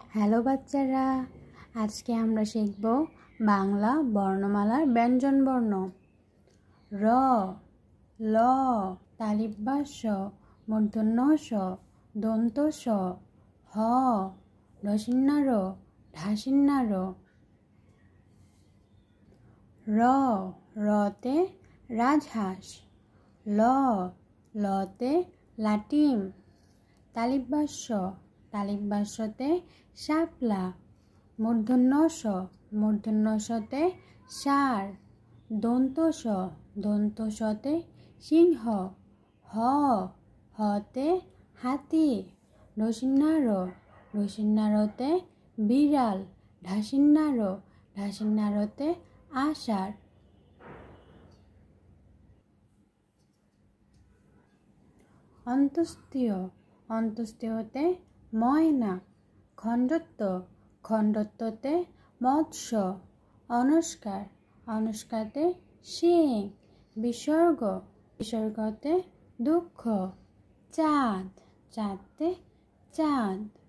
Hello বাচ্চারা, আজকে আমরা শিখব বাংলা বর্ণমালার ব্যঞ্জনবর্ণ। র, ল, তালিব্বা স, মূর্ধন্য ষ, দন্ত স, হ, রসিন্না র, ঢাসিন্না র। র, রতে রাজহাঁস। ল, লতে লাটিম। তালিব্বা স, তালিব্বা সতে শাপলা। মূর্ধন্য ষ, মূর্ধন্য সতে ষাঁড়। দন্ত স, দন্ত সতে সিংহ। হ, হতে হাতি। রসিন্না র, রসিন্না রতে বিড়াল। ঢাসিন্না র, ঢাসিন্না রতে আষাঢ়। অন্তস্তীয়, অন্তস্তীয়তে ময়না। খণ্ডত্ব, খণ্ডত্বতে মৎস্য। অনস্কার, অনস্কারতে শিং। বিসর্গ, বিসর্গতে দুঃখ। চাঁদ, চাঁদতে চাঁদ।